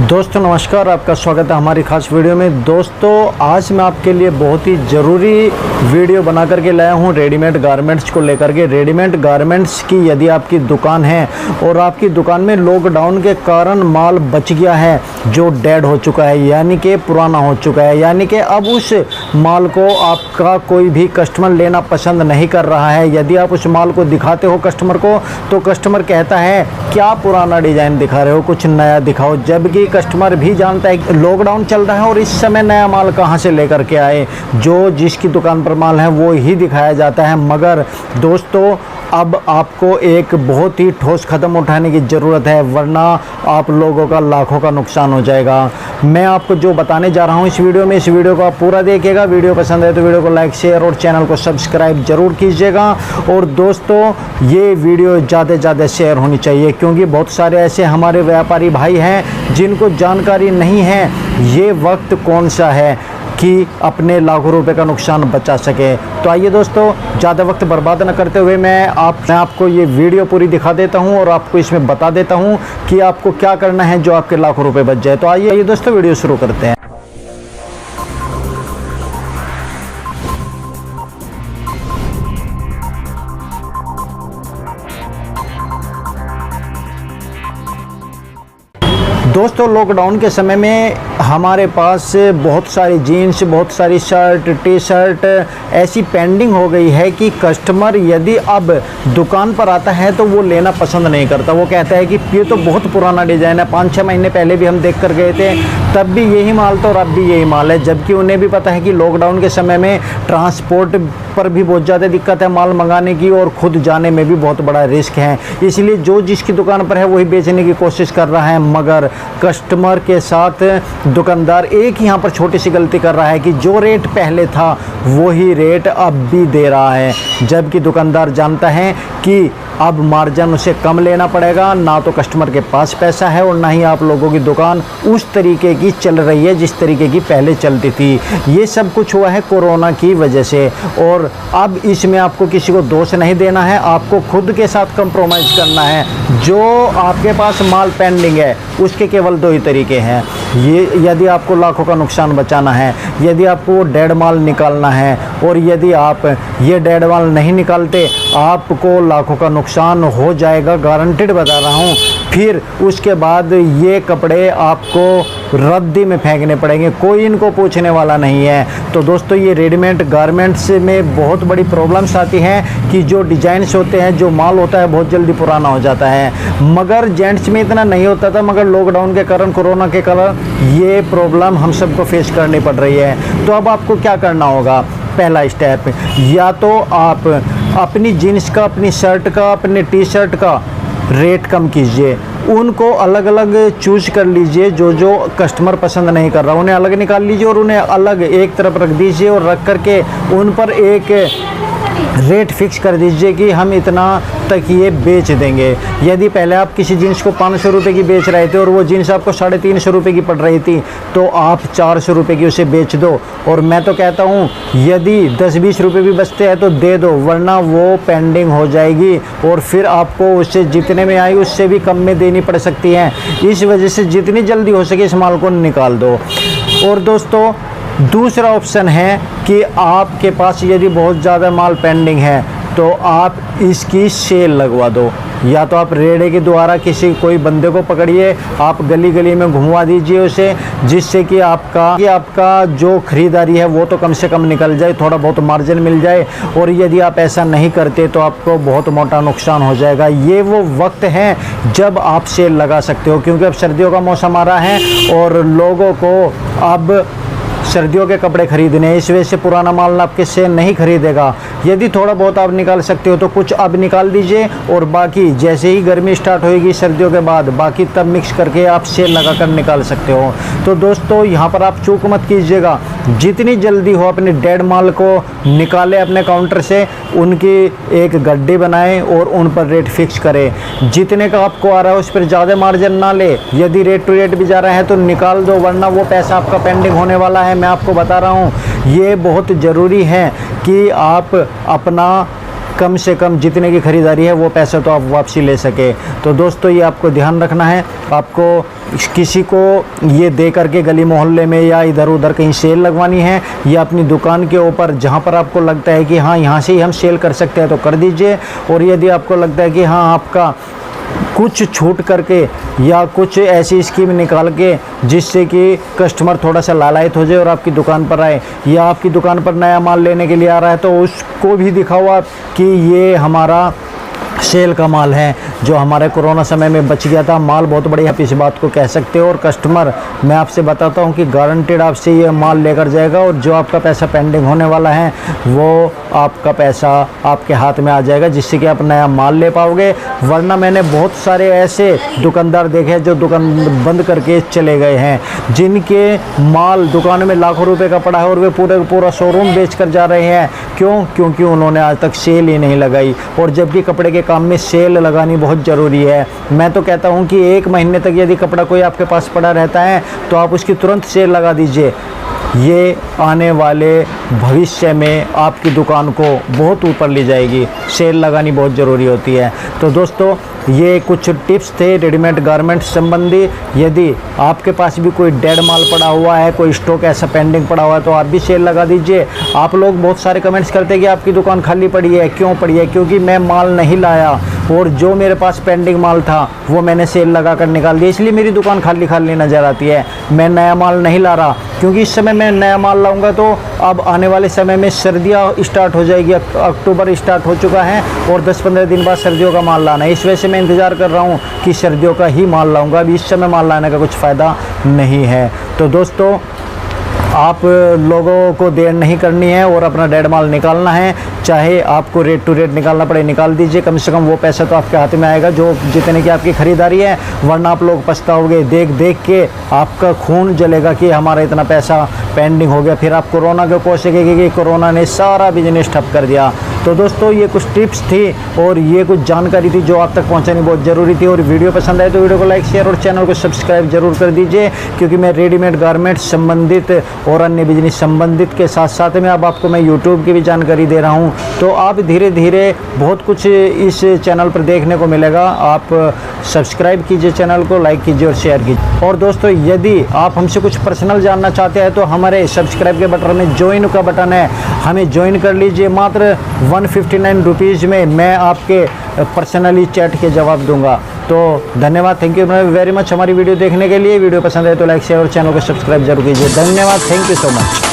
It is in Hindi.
दोस्तों नमस्कार, आपका स्वागत है हमारी खास वीडियो में। दोस्तों आज मैं आपके लिए बहुत ही ज़रूरी वीडियो बना करके लाया हूं रेडीमेड गारमेंट्स को लेकर के। रेडीमेड गारमेंट्स की यदि आपकी दुकान है और आपकी दुकान में लॉकडाउन के कारण माल बच गया है जो डेड हो चुका है, यानी कि पुराना हो चुका है, यानी कि अब उस माल को आपका कोई भी कस्टमर लेना पसंद नहीं कर रहा है। यदि आप उस माल को दिखाते हो कस्टमर को तो कस्टमर कहता है क्या पुराना डिज़ाइन दिखा रहे हो, कुछ नया दिखाओ। जबकि कस्टमर भी जानता है कि लॉकडाउन चल रहा है और इस समय नया माल कहाँ से लेकर के आए, जो जिसकी दुकान पर माल है वो ही दिखाया जाता है। मगर दोस्तों अब आपको एक बहुत ही ठोस कदम उठाने की ज़रूरत है, वरना आप लोगों का लाखों का नुकसान हो जाएगा। मैं आपको जो बताने जा रहा हूँ इस वीडियो में, इस वीडियो को आप पूरा देखिएगा। वीडियो पसंद है तो वीडियो को लाइक शेयर और चैनल को सब्सक्राइब जरूर कीजिएगा। और दोस्तों ये वीडियो ज़्यादा से ज़्यादा शेयर होनी चाहिए, क्योंकि बहुत सारे ऐसे हमारे व्यापारी भाई हैं जिनको जानकारी नहीं है ये वक्त कौन सा है कि अपने लाखों रुपए का नुकसान बचा सके। तो आइए दोस्तों ज़्यादा वक्त बर्बाद न करते हुए मैं आपको ये वीडियो पूरी दिखा देता हूँ और आपको इसमें बता देता हूँ कि आपको क्या करना है जो आपके लाखों रुपए बच जाए। तो आइए दोस्तों वीडियो शुरू करते हैं। दोस्तों लॉकडाउन के समय में हमारे पास बहुत सारी जीन्स, बहुत सारी शर्ट, टी शर्ट ऐसी पेंडिंग हो गई है कि कस्टमर यदि अब दुकान पर आता है तो वो लेना पसंद नहीं करता। वो कहता है कि ये तो बहुत पुराना डिज़ाइन है, 5-6 महीने पहले भी हम देख कर गए थे, तब भी यही माल था और अब भी यही माल है। जबकि उन्हें भी पता है कि लॉकडाउन के समय में ट्रांसपोर्ट पर भी बहुत ज़्यादा दिक्कत है माल मंगाने की और खुद जाने में भी बहुत बड़ा रिस्क है। इसलिए जो जिसकी दुकान पर है वही बेचने की कोशिश कर रहा है, मगर कस्टमर के साथ दुकानदार एक ही यहाँ पर छोटी सी गलती कर रहा है कि जो रेट पहले था वही रेट अब भी दे रहा है। जबकि दुकानदार जानता है कि अब मार्जिन उसे कम लेना पड़ेगा, ना तो कस्टमर के पास पैसा है और ना ही आप लोगों की दुकान उस तरीके की चल रही है जिस तरीके की पहले चलती थी। ये सब कुछ हुआ है कोरोना की वजह से और अब इसमें आपको किसी को दोष नहीं देना है, आपको खुद के साथ कंप्रोमाइज़ करना है। जो आपके पास माल पेंडिंग है उसके केवल 2 ही तरीके हैं। ये यदि आपको लाखों का नुकसान बचाना है, यदि आपको वो डेड माल निकालना है, और यदि आप ये डेड माल नहीं निकालते आपको लाखों का नुकसान हो जाएगा, गारंटेड बता रहा हूँ। फिर उसके बाद ये कपड़े आपको रद्दी में फेंकने पड़ेंगे, कोई इनको पूछने वाला नहीं है। तो दोस्तों ये रेडीमेड गारमेंट्स में बहुत बड़ी प्रॉब्लम्स आती हैं कि जो डिज़ाइंस होते हैं, जो माल होता है बहुत जल्दी पुराना हो जाता है। मगर जेंट्स में इतना नहीं होता था, मगर लॉकडाउन के कारण, कोरोना के कारण ये प्रॉब्लम हम सबको फेस करनी पड़ रही है। तो अब आपको क्या करना होगा? पहला स्टेप, या तो आप अपनी जीन्स का, अपनी शर्ट का, अपने टी शर्ट का रेट कम कीजिए, उनको अलग अलग चूज कर लीजिए। जो जो कस्टमर पसंद नहीं कर रहा उन्हें अलग निकाल लीजिए और उन्हें अलग एक तरफ रख दीजिए और रख करके उन पर एक रेट फिक्स कर दीजिए कि हम इतना तक ये बेच देंगे। यदि पहले आप किसी जीन्स को 500 रुपये की बेच रहे थे और वो जीन्स आपको 350 रुपये की पड़ रही थी, तो आप 400 रुपये की उसे बेच दो। और मैं तो कहता हूँ यदि 10-20 रुपये भी बचते हैं तो दे दो, वरना वो पेंडिंग हो जाएगी और फिर आपको उससे जितने में आई उससे भी कम में देनी पड़ सकती है। इस वजह से जितनी जल्दी हो सके इस माल को निकाल दो। और दोस्तों दूसरा ऑप्शन है कि आपके पास यदि बहुत ज़्यादा माल पेंडिंग है तो आप इसकी सेल लगवा दो। या तो आप रेड़े के द्वारा किसी कोई बंदे को पकड़िए, आप गली गली में घुमवा दीजिए उसे, जिससे कि आपका जो खरीदारी है वो तो कम से कम निकल जाए, थोड़ा बहुत मार्जिन मिल जाए। और यदि आप ऐसा नहीं करते तो आपको बहुत मोटा नुकसान हो जाएगा। ये वो वक्त है जब आप सेल लगा सकते हो, क्योंकि अब सर्दियों का मौसम आ रहा है और लोगों को अब सर्दियों के कपड़े खरीदने हैं, इस वजह से पुराना माल आपके से नहीं खरीदेगा। यदि थोड़ा बहुत आप निकाल सकते हो तो कुछ अब निकाल दीजिए और बाकी जैसे ही गर्मी स्टार्ट होएगी सर्दियों के बाद, बाकी तब मिक्स करके आप सेल लगा कर निकाल सकते हो। तो दोस्तों यहाँ पर आप चूक मत कीजिएगा, जितनी जल्दी हो अपने डेड माल को निकालें अपने काउंटर से, उनकी एक गड्डी बनाएं और उन पर रेट फिक्स करें। जितने का आपको आ रहा है उस पर ज़्यादा मार्जिन ना ले, यदि रेट टू रेट भी जा रहा है तो निकाल दो, वरना वो पैसा आपका पेंडिंग होने वाला है। मैं आपको बता रहा हूँ ये बहुत ज़रूरी है कि आप अपना कम से कम जितने की ख़रीदारी है वो पैसा तो आप वापसी ले सके। तो दोस्तों ये आपको ध्यान रखना है। आपको किसी को ये दे करके गली मोहल्ले में या इधर उधर कहीं सेल लगवानी है, या अपनी दुकान के ऊपर जहाँ पर आपको लगता है कि हाँ यहाँ से ही हम सेल कर सकते हैं तो कर दीजिए। और यदि आपको लगता है कि हाँ आपका कुछ छूट करके या कुछ ऐसी स्कीम निकाल के जिससे कि कस्टमर थोड़ा सा लालायित हो जाए और आपकी दुकान पर आए, या आपकी दुकान पर नया माल लेने के लिए आ रहा है तो उसको भी दिखाओ आप कि ये हमारा सेल का माल है जो हमारे कोरोना समय में बच गया था। माल बहुत बढ़िया, आप इस बात को कह सकते हो। और कस्टमर मैं आपसे बताता हूँ कि गारंटेड आपसे ये माल लेकर जाएगा और जो आपका पैसा पेंडिंग होने वाला है वो आपका पैसा आपके हाथ में आ जाएगा, जिससे कि आप नया माल ले पाओगे। वरना मैंने बहुत सारे ऐसे दुकानदार देखे हैं जो दुकान बंद करके चले गए हैं, जिनके माल दुकान में लाखों रुपए का पड़ा है और वे पूरा शोरूम बेच कर जा रहे हैं। क्यों? क्योंकि उन्होंने आज तक सेल ही नहीं लगाई। और जबकि कपड़े के काम में सेल लगानी बहुत ज़रूरी है। मैं तो कहता हूं कि 1 महीने तक यदि कपड़ा कोई आपके पास पड़ा रहता है तो आप उसकी तुरंत सेल लगा दीजिए। ये आने वाले भविष्य में आपकी दुकान को बहुत ऊपर ले जाएगी। सेल लगानी बहुत ज़रूरी होती है। तो दोस्तों ये कुछ टिप्स थे रेडीमेड गारमेंट संबंधी। यदि आपके पास भी कोई डेड माल पड़ा हुआ है, कोई स्टॉक ऐसा पेंडिंग पड़ा हुआ है तो आप भी सेल लगा दीजिए। आप लोग बहुत सारे कमेंट्स करते हैं कि आपकी दुकान खाली पड़ी है, क्यों पड़ी है? क्योंकि मैं माल नहीं लाया और जो मेरे पास पेंडिंग माल था वो मैंने सेल लगा कर निकाल दिया, इसलिए मेरी दुकान खाली खाली नज़र आती है। मैं नया माल नहीं ला रहा, क्योंकि इस समय मैं नया माल लाऊंगा तो अब आने वाले समय में सर्दियाँ स्टार्ट हो जाएगी। अक्टूबर स्टार्ट हो चुका है और 10-15 दिन बाद सर्दियों का माल लाना है। इस वजह से मैं इंतज़ार कर रहा हूँ कि सर्दियों का ही माल लाऊंगा। अभी इस समय माल लाने का कुछ फ़ायदा नहीं है। तो दोस्तों आप लोगों को देर नहीं करनी है और अपना डेड माल निकालना है। चाहे आपको रेट टू रेट निकालना पड़े, निकाल दीजिए। कम से कम वो पैसा तो आपके हाथ में आएगा जो जितने की आपकी ख़रीदारी है। वरना आप लोग पछताओगे, देख देख के आपका खून जलेगा कि हमारा इतना पैसा पेंडिंग हो गया। फिर आप कोरोना के कोसेंगे कि कोरोना ने सारा बिजनेस ठप कर दिया। तो दोस्तों ये कुछ टिप्स थी और ये कुछ जानकारी थी जो आप तक पहुंचानी बहुत ज़रूरी थी। और वीडियो पसंद आए तो वीडियो को लाइक, शेयर और चैनल को सब्सक्राइब जरूर कर दीजिए, क्योंकि मैं रेडीमेड गारमेंट संबंधित और अन्य बिजनेस संबंधित के साथ साथ में अब आपको मैं यूट्यूब की भी जानकारी दे रहा हूं। तो आप धीरे धीरे बहुत कुछ इस चैनल पर देखने को मिलेगा। आप सब्सक्राइब कीजिए चैनल को, लाइक कीजिए और शेयर कीजिए। और दोस्तों यदि आप हमसे कुछ पर्सनल जानना चाहते हैं तो हमारे सब्सक्राइब के बटन में ज्वाइन का बटन है, हमें ज्वाइन कर लीजिए। मात्र 159 रुपीज़ में मैं आपके पर्सनली चैट के जवाब दूंगा। तो धन्यवाद, थैंक यू वेरी मच हमारी वीडियो देखने के लिए। वीडियो पसंद है तो लाइक, शेयर और चैनल को सब्सक्राइब जरूर कीजिए। धन्यवाद, थैंक यू सो मच।